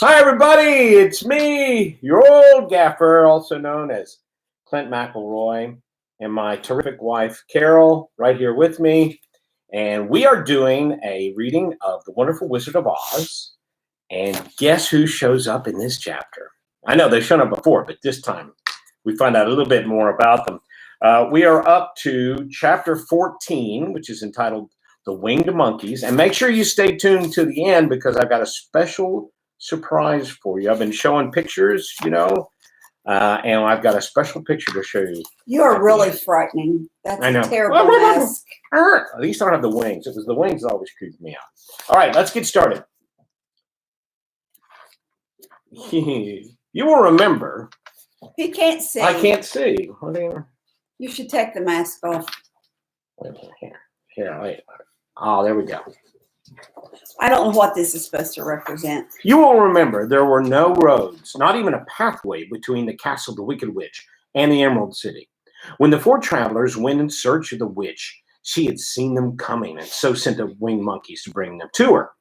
Hi, everybody. It's me, your old Gaffer, also known as Clint McElroy, and my terrific wife, Carol, right here with me. And we are doing a reading of The Wonderful Wizard of Oz. And guess who shows up in this chapter? I know they've shown up before, but this time we find out a little bit more about them. We are up to chapter 14, which is entitled The Winged Monkeys. And make sure you stay tuned to the end because I've got a special surprise for you. I've been showing pictures, and I've got a special picture to show you. You are really frightening. That's I know. A terrible mask. At least I don't have the wings. It was the wings that always creeped me out. All right, let's get started. You will remember. He can't see. I can't see. You should take the mask off. Wait a minute here. Wait. Oh, there we go. I don't know what this is supposed to represent. You will remember there were no roads, not even a pathway between the castle of the Wicked Witch and the Emerald City. When the four travelers went in search of the witch, she had seen them coming and so sent the winged monkeys to bring them to her.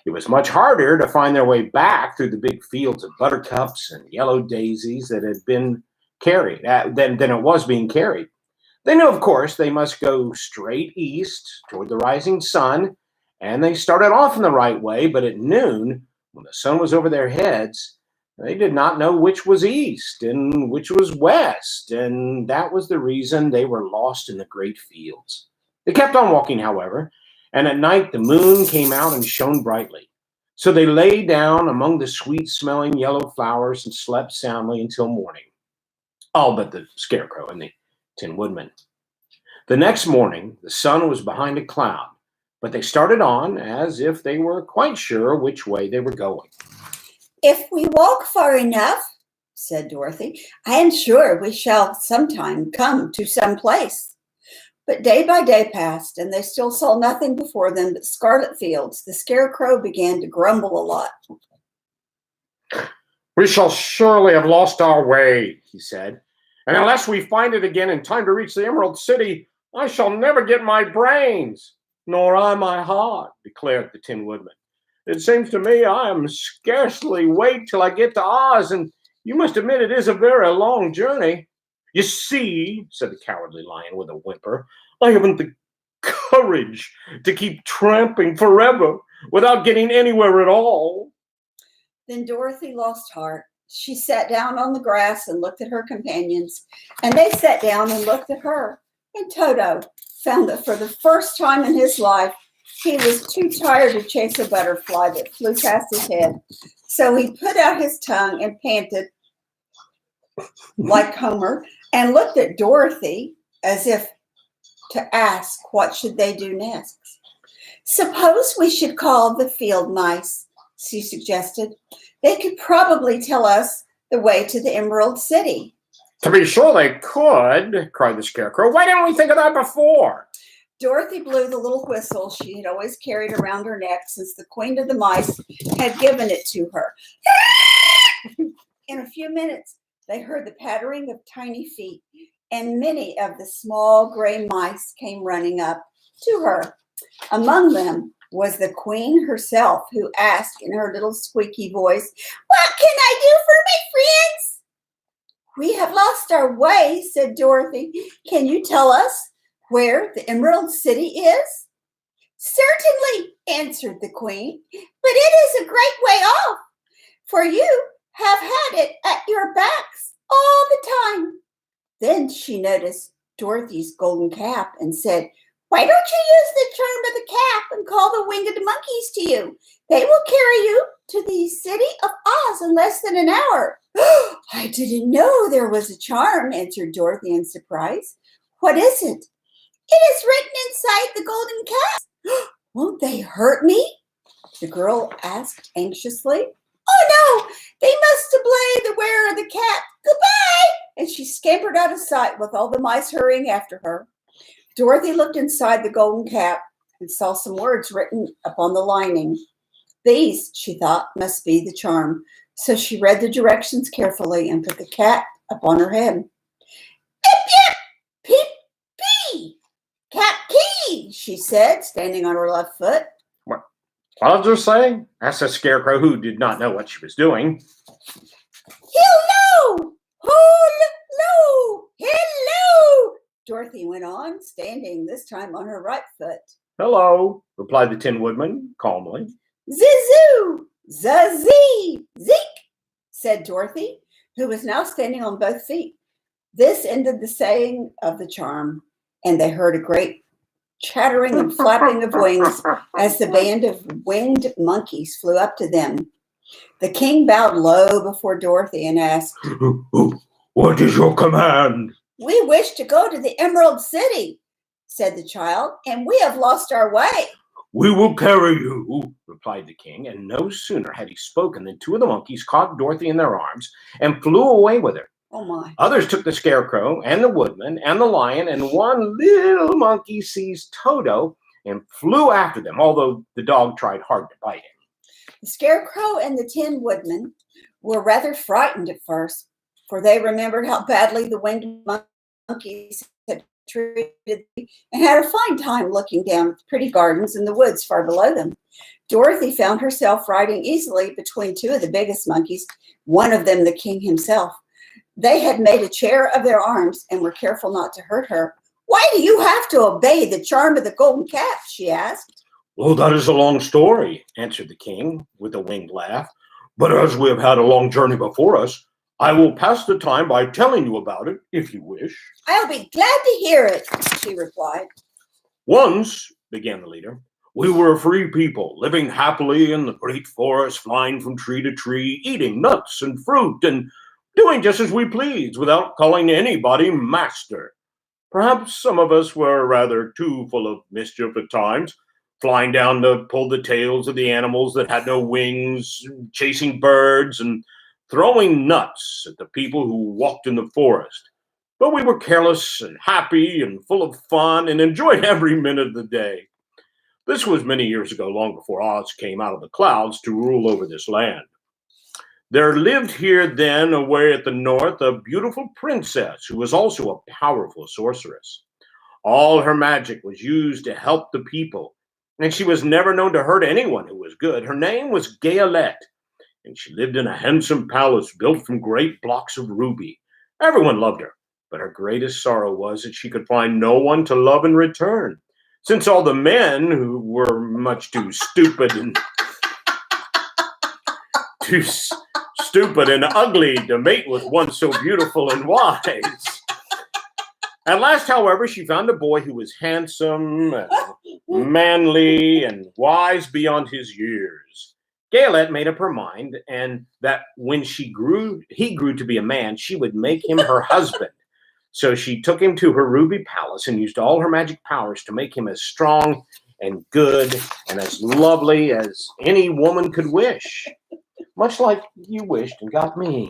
It was much harder to find their way back through the big fields of buttercups and yellow daisies that had been carried than it was being carried. They knew, of course, they must go straight east toward the rising sun, and they started off in the right way, but at noon, when the sun was over their heads, they did not know which was east and which was west, and that was the reason they were lost in the great fields. They kept on walking, however, and at night the moon came out and shone brightly. So they lay down among the sweet-smelling yellow flowers and slept soundly until morning. All but the Scarecrow and the Tin Woodman. The next morning, the sun was behind a cloud, but they started on as if they were quite sure which way they were going. If we walk far enough, said Dorothy, I am sure we shall sometime come to some place. But day by day passed, and they still saw nothing before them but scarlet fields. The Scarecrow began to grumble a lot. We shall surely have lost our way, he said. And unless we find it again in time to reach the Emerald City, I shall never get my brains. Nor I my heart, declared the Tin Woodman. It seems to me I am scarcely wait till I get to Oz, and you must admit it is a very long journey. You see, said the Cowardly Lion with a whimper, I haven't the courage to keep tramping forever without getting anywhere at all. Then Dorothy lost heart. She sat down on the grass and looked at her companions, and they sat down and looked at her. And Toto found that for the first time in his life, he was too tired to chase a butterfly that flew past his head. So he put out his tongue and panted like Homer and looked at Dorothy as if to ask what should they do next. Suppose we should call the field mice, she suggested. They could probably tell us the way to the Emerald City. To be sure they could, cried the Scarecrow. Why didn't we think of that before? Dorothy blew the little whistle she had always carried around her neck since the Queen of the Mice had given it to her. In a few minutes, they heard the pattering of tiny feet, and many of the small gray mice came running up to her. Among them was the Queen herself, who asked in her little squeaky voice, What can I do for my friends? We have lost our way, said Dorothy. Can you tell us where the Emerald City is? Certainly, answered the Queen, but it is a great way off, for you have had it at your backs all the time. Then she noticed Dorothy's golden cap and said, Why don't you use the charm of the cap and call the winged monkeys to you? They will carry you to the city of Oz in less than an hour. I didn't know there was a charm, answered Dorothy in surprise. What is it? It is written inside the golden cap. Won't they hurt me? The girl asked anxiously. Oh no, they must obey the wearer of the cap. Goodbye! And she scampered out of sight with all the mice hurrying after her. Dorothy looked inside the golden cap and saw some words written upon the lining. These, she thought, must be the charm. So she read the directions carefully and put the cap upon her head. Pip, pip, peep, pee. Cap key, she said, standing on her left foot. "What did you say?" asked the Scarecrow, who did not know what she was doing. Hello! Hello! Hello! Dorothy went on, standing this time on her right foot. "Hello," replied the Tin Woodman calmly. Zizoo! Zazee! Zeek! said Dorothy, who was now standing on both feet. This ended the saying of the charm, and they heard a great chattering and flapping of wings as the band of winged monkeys flew up to them. The king bowed low before Dorothy and asked, "What is your command?" We wish to go to the Emerald City, said the child, and we have lost our way. "We will carry you," replied the king, and no sooner had he spoken than two of the monkeys caught Dorothy in their arms and flew away with her. Oh my. Others took the Scarecrow and the Woodman and the Lion, and one little monkey seized Toto and flew after them, although the dog tried hard to bite him. The Scarecrow and the Tin Woodman were rather frightened at first, for they remembered how badly the winged monkeys had treated them and had a fine time looking down at the pretty gardens in the woods far below them. Dorothy found herself riding easily between two of the biggest monkeys, one of them the king himself. They had made a chair of their arms and were careful not to hurt her. Why do you have to obey the charm of the golden cap? She asked. "Oh, that is a long story," answered the king with a winged laugh. "But as we have had a long journey before us, I will pass the time by telling you about it, if you wish." I'll be glad to hear it, she replied. "Once," began the leader, "we were a free people, living happily in the great forest, flying from tree to tree, eating nuts and fruit, and doing just as we pleased without calling anybody master. Perhaps some of us were rather too full of mischief at times, flying down to pull the tails of the animals that had no wings, chasing birds, and throwing nuts at the people who walked in the forest. But we were careless and happy and full of fun and enjoyed every minute of the day. This was many years ago, long before Oz came out of the clouds to rule over this land. There lived here then, away at the north, a beautiful princess who was also a powerful sorceress. All her magic was used to help the people, and she was never known to hurt anyone who was good. Her name was Gayelette, and she lived in a handsome palace built from great blocks of ruby. Everyone loved her, but her greatest sorrow was that she could find no one to love in return, since all the men, who were much too stupid and ugly to mate with one so beautiful and wise. At last, however, she found a boy who was handsome, and manly, and wise beyond his years. Gayelette made up her mind, and that when he grew to be a man, she would make him her husband. So she took him to her ruby palace and used all her magic powers to make him as strong and good and as lovely as any woman could wish. Much like you wished and got me.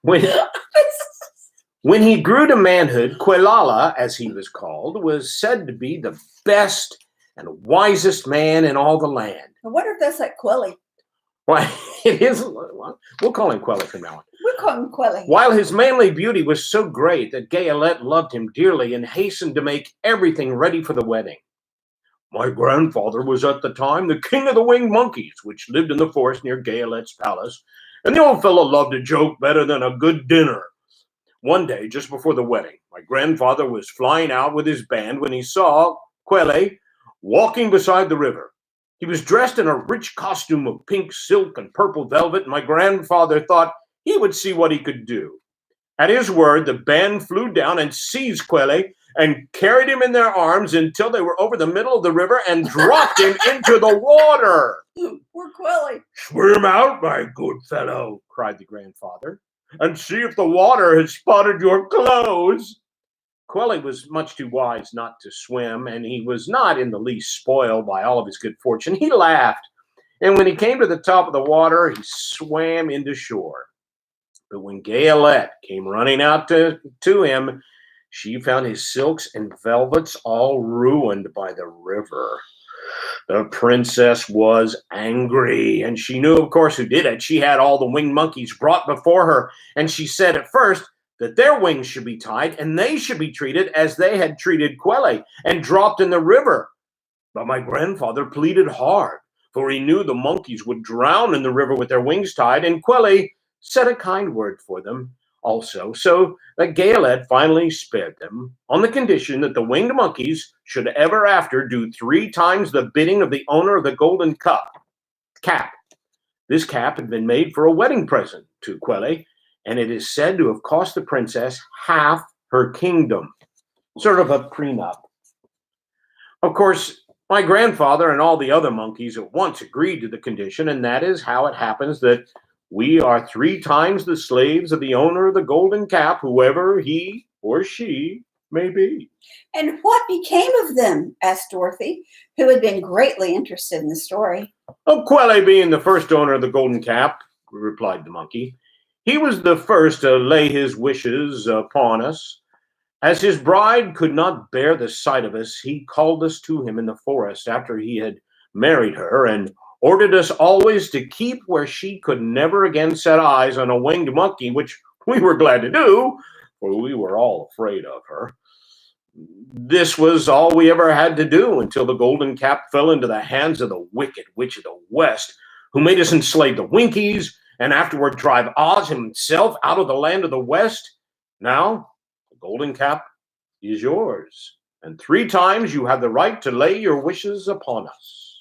When he grew to manhood, Quelala, as he was called, was said to be the best and wisest man in all the land. I wonder if that's like Quelly. Why, it is. We'll call him Quelly from now on. We'll call him Quelly. While his manly beauty was so great that Gayelette loved him dearly and hastened to make everything ready for the wedding. My grandfather was at the time the king of the winged monkeys, which lived in the forest near Gayelette's palace, and the old fellow loved a joke better than a good dinner. One day, just before the wedding, my grandfather was flying out with his band when he saw Quelle walking beside the river. He was dressed in a rich costume of pink silk and purple velvet, and my grandfather thought he would see what he could do. At his word, the band flew down and seized Quelle and carried him in their arms until they were over the middle of the river and dropped him into the water. Poor Quelly. "Swim out, my good fellow," cried the grandfather, "and see if the water has spotted your clothes." Quelly was much too wise not to swim, and he was not in the least spoiled by all of his good fortune. He laughed, and when he came to the top of the water, he swam into shore. But when Gayelette came running out to him, she found his silks and velvets all ruined by the river. The princess was angry, and she knew, of course, who did it. She had all the winged monkeys brought before her, and she said at first that their wings should be tied, and they should be treated as they had treated Quelle, and dropped in the river. But my grandfather pleaded hard, for he knew the monkeys would drown in the river with their wings tied, and Quelly said a kind word for them also, so that Gaeled finally spared them, on the condition that the winged monkeys should ever after do 3 times the bidding of the owner of the golden cap. This cap had been made for a wedding present to Quelly, and it is said to have cost the princess half her kingdom. Sort of a prenup. Of course, my grandfather and all the other monkeys at once agreed to the condition, and that is how it happens that we are 3 times the slaves of the owner of the golden cap, whoever he or she may be. And what became of them? Asked Dorothy, who had been greatly interested in the story. Oh, Quelly being the first owner of the golden cap, replied the monkey, he was the first to lay his wishes upon us. As his bride could not bear the sight of us, he called us to him in the forest after he had married her, and ordered us always to keep where she could never again set eyes on a winged monkey, which we were glad to do, for we were all afraid of her. This was all we ever had to do until the golden cap fell into the hands of the wicked witch of the west, who made us enslave the Winkies and afterward drive Oz himself out of the land of the west. Now, the golden cap is yours, and 3 times you have the right to lay your wishes upon us.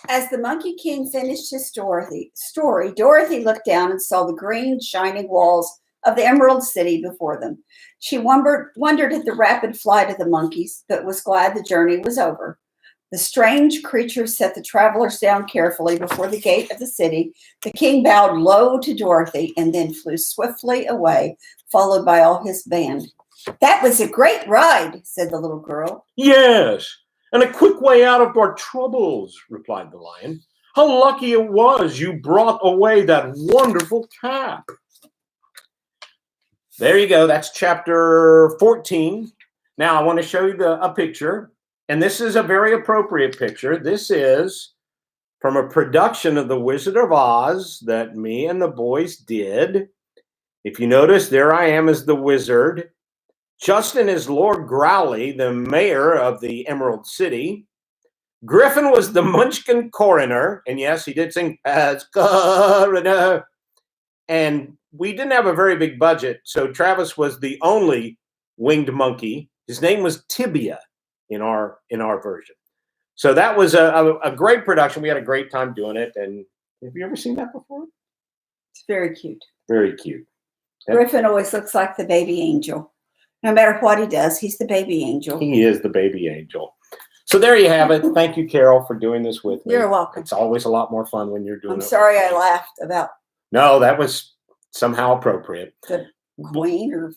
As the Monkey King finished his story, Dorothy looked down and saw the green, shining walls of the Emerald City before them. She wondered at the rapid flight of the monkeys, but was glad the journey was over. The strange creatures set the travelers down carefully before the gate of the city. The king bowed low to Dorothy and then flew swiftly away, followed by all his band. That was a great ride, said the little girl. Yes, and a quick way out of our troubles, replied the lion. How lucky it was you brought away that wonderful cap. There you go. That's chapter 14. Now I want to show you a picture, and this is a very appropriate picture. This is from a production of The Wizard of Oz that me and the boys did. If you notice, there I am as the wizard. Justin is Lord Growly, the mayor of the Emerald City. Griffin was the Munchkin coroner, and yes, he did sing as coroner. And we didn't have a very big budget, so Travis was the only winged monkey. His name was Tibia in our version. So that was a great production. We had a great time doing it. And have you ever seen that before? It's very cute. Very cute. Yep. Griffin always looks like the baby angel. No matter what he does, he's the baby angel. He is the baby angel. So there you have it. Thank you, Carol, for doing this with me. You're welcome. It's always a lot more fun when you're doing it. I'm sorry I laughed about. No, that was somehow appropriate. The queen or.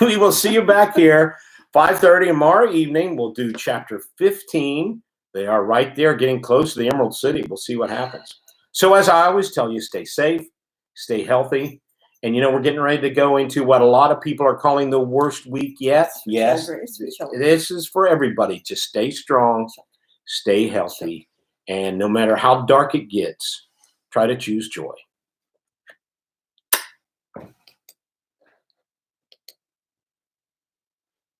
We will see you back here 5:30 tomorrow evening. We'll do chapter 15. They are right there getting close to the Emerald City. We'll see what happens. So as I always tell you, stay safe, stay healthy. And, we're getting ready to go into what a lot of people are calling the worst week yet. Yes, this is for everybody. Just stay strong, stay healthy, and no matter how dark it gets, try to choose joy.